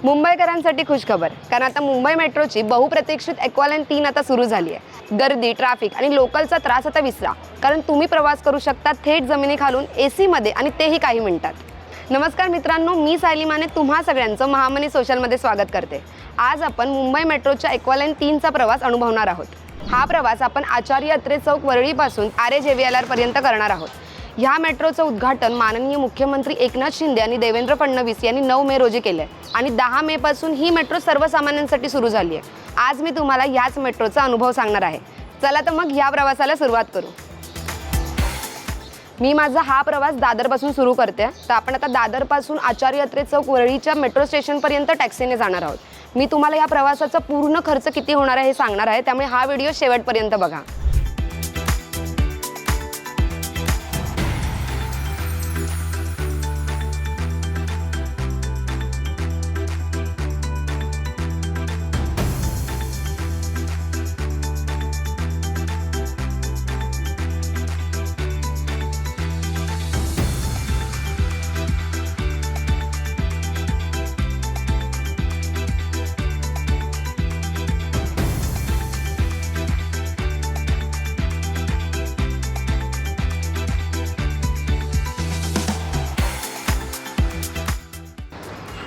मुंबईकरांसाठी खुशखबर, कारण आता मुंबई मेट्रोची बहुप्रतीक्षित एक्वालाईन 3 आता सुरू झाली आहे। गर्दी, ट्रॅफिक आणि लोकलचा त्रास आता विसरा, कारण तुम्ही प्रवास करू शकता थेट जमिनीखालून AC मध्ये, आणि तेही काही मिनिटात। नमस्कार मित्रांनो, मी सायली माने तुम्हा सगळ्यांचं महामनी सोशलमध्ये स्वागत करते। आज आपण मुंबई मेट्रोच्या एक्वालाईन 3 चा प्रवास अनुभवणार आहोत। हा प्रवास आपण आचार्य अत्रे चौक वरळीपासून RAJVLR पर्यंत करणार आहोत। ह्या मेट्रोचं उद्घाटन माननीय मुख्यमंत्री एकनाथ शिंदे आणि देवेंद्र फडणवीस यांनी 9 मे रोजी केले आणि 10 मे पासून ही मेट्रो सर्वसामान्यांसाठी सुरू झाली आहे। आज मी तुम्हाला याच मेट्रोचा अनुभव सांगणार आहे। चला तर मग या प्रवासाला सुरुवात करू। मी माझा हा प्रवास दादरपासून सुरू करते। तर आपण आता दादरपासून आचार्य अत्रे चौक वरळीच्या मेट्रो स्टेशनपर्यंत टॅक्सीने जाणार आहोत। मी तुम्हाला या प्रवासाचा पूर्ण खर्च किती होणार आहे हे सांगणार आहे, त्यामुळे हा व्हिडिओ शेवटपर्यंत बघा।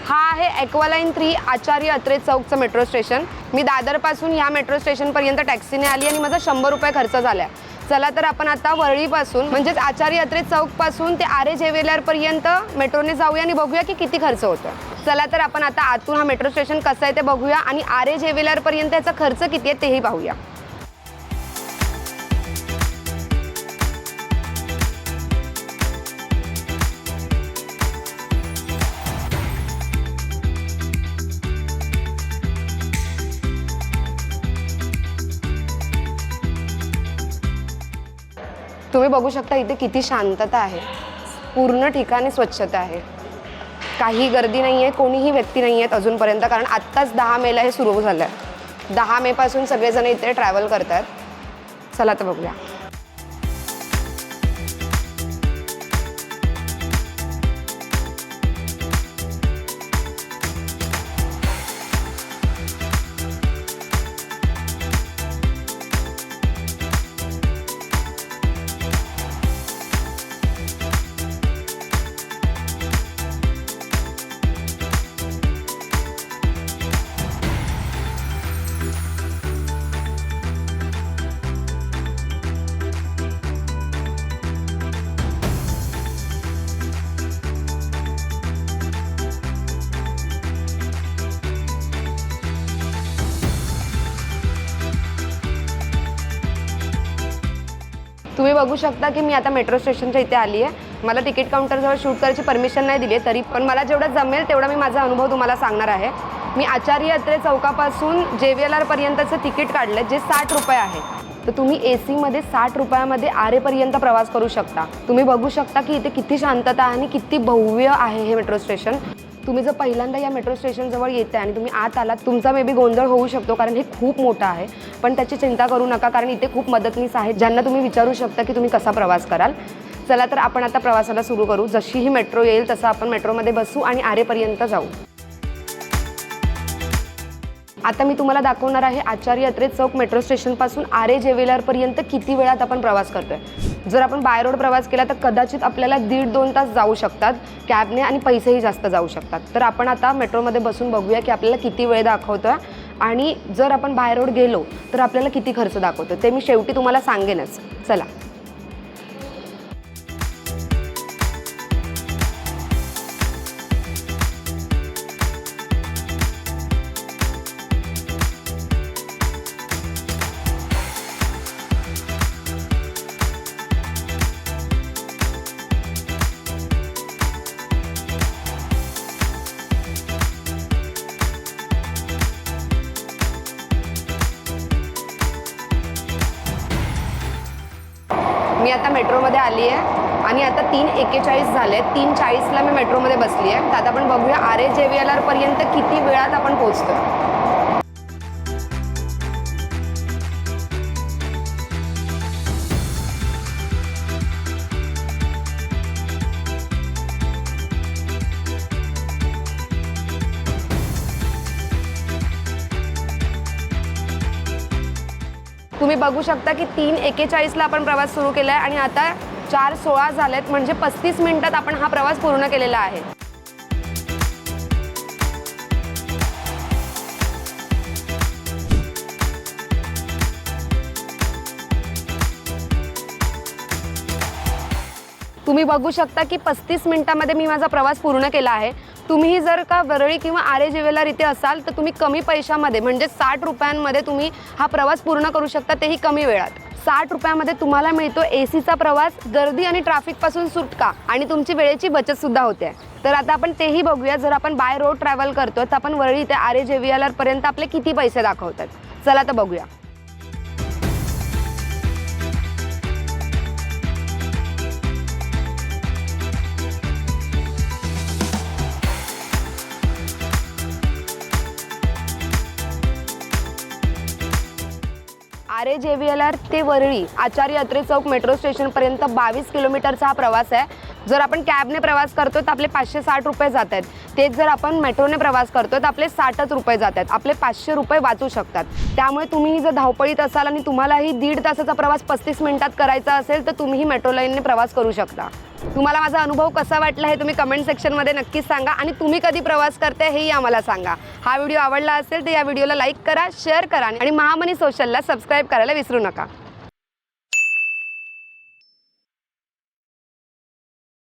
हा आहे एक्वालाईन 3 आचार्य अत्रे चौकचं मेट्रो स्टेशन। मी दादरपासून या मेट्रो स्टेशनपर्यंत टॅक्सीने आली आणि माझा 100 रुपये खर्च झाला। चला तर आपण आता वरळीपासून म्हणजेच आचार्य अत्रे चौकपासून ते RAJVLR पर्यंत मेट्रोने जाऊया आणि बघूया की किती खर्च होतो। चला तर आपण आता आतून हा मेट्रो स्टेशन कसं आहे ते बघूया आणि RAJVLR पर्यंत याचा खर्च किती आहे तेही पाहूया। तुम्ही बघू शकता इथे किती शांतता आहे, पूर्ण ठिकाणी स्वच्छता आहे, काही गर्दी नाही आहे, कोणीही व्यक्ती नाही आहेत अजूनपर्यंत, कारण आत्ताच 10 मेला हे सुरू झालं आहे। 10 मे पासून सगळेजण इथे ट्रॅव्हल करतात। चला तर बघूया। तुम्ही बघू शकता की मी आता मेट्रो स्टेशनच्या इथे आली आहे। मला तिकीट काउंटरजवळ शूट करायची परमिशन नाही दिली, तरी पण मला जेवढं जमेल तेवढा मी माझा अनुभव तुम्हाला सांगणार आहे। मी आचार्य अत्रे चौकापासून JVLR पर्यंतचं तिकीट काढलं जे 60 रुपये आहे। तर तुम्ही AC मध्ये 60 रुपयामध्ये आरेपर्यंत प्रवास करू शकता। तुम्ही बघू शकता की इथे किती शांतता आणि किती भव्य आहे हे मेट्रो स्टेशन। तुम्ही जर पहिल्यांदा या मेट्रो स्टेशनजवळ येते आणि तुम्ही आत आलात, तुमचा मे बी गोंधळ होऊ शकतो, कारण हे खूप मोठं आहे, पण त्याची चिंता करू नका, कारण इथे खूप मदतनीस आहेत ज्यांना तुम्ही विचारू शकता की तुम्ही कसा प्रवास कराल। चला तर आपण आता प्रवासाला सुरू करू। जशी ही मेट्रो येईल तसं आपण मेट्रोमध्ये बसू आणि आरेपर्यंत जाऊ। आता मी तुम्हाला दाखवणार आहे आचार्य अत्रे चौक मेट्रो स्टेशनपासून RAJVLR पर्यंत किती वेळात आपण प्रवास करतोय। जर आपण बाय रोड प्रवास केला तर कदाचित आपल्याला 1.5-2 तास जाऊ शकतात कॅबने, आणि पैसेही जास्त जाऊ शकतात। तर आपण आता मेट्रोमध्ये बसून बघूया की आपल्याला किती वेळ दाखवतोय, आणि जर आपण बाय रोड गेलो तर आपल्याला किती खर्च दाखवतो ते मी शेवटी तुम्हाला सांगेनच। चला। मी आता मेट्रोमध्ये आली आहे आणि आता 3:41 झाले। 3:40ला मी मेट्रोमध्ये बसली आहे। तर आता आपण बघूया RAJVLR पर्यंत किती वेळात आपण पोहोचतो। तुम्ही बघू शकता की 3:41ला आपण प्रवास सुरू केला आहे आणि आता 4:16 झालेत, म्हणजे 35 मिनिटात आपण हा प्रवास पूर्ण केलेला आहे. तुम्ही बघू शकता की 35 मिनिटामध्ये मी माझा प्रवास पूर्ण केला आहे. तुम्ही जर का वरळी किंवा आरे ज्वेलर इथे असाल तर तुम्ही कमी पैशामध्ये म्हणजे 60 रुपयांमध्ये तुम्ही हा प्रवास पूर्ण करू शकता, तेही कमी वेळात. 60 रुपयामध्ये तुम्हाला मिळतो एसीचा प्रवास, गर्दी आणि ट्रॅफिकपासून सुटका आणि तुमची वेळेची बचतसुद्धा होते. तर आता आपण तेही बघूया. जर आपण बाय रोड ट्रॅव्हल करतो तर आपण वरळी ते आरे JVLR पर्यंत आपले किती पैसे दाखवतात, चला तर बघूया. आरे JVLR ते वरळी आचार्य अत्रे चौक मेट्रो स्टेशनपर्यंत 22 किलोमीटरचा हा प्रवास आहे. जर आपण कॅबने प्रवास करतो तर आपले 560 रुपये जात आहेत. तेच जर आपण मेट्रोने प्रवास करतो तर आपले 60च रुपये जात आहेत. आपले 500 रुपये वाचू शकतात. त्यामुळे तुम्ही जर धावपळीत असाल आणि तुम्हालाही 1.5 तासाचा प्रवास 35 मिनिटात करायचा असेल तर तुम्हीही मेट्रो लाईनने प्रवास करू शकता. तुम्हाला माझा अनुभव कसा वाटला हे तुम्ही कमेंट सेक्शनमध्ये नक्कीच सांगा आणि तुम्ही कधी प्रवास करते हेही आम्हाला सांगा. हा व्हिडिओ आवडला असेल तर या व्हिडिओला लाईक करा, शेअर करा आणि महामनी सोशलला सबस्क्राईब करायला विसरू नका.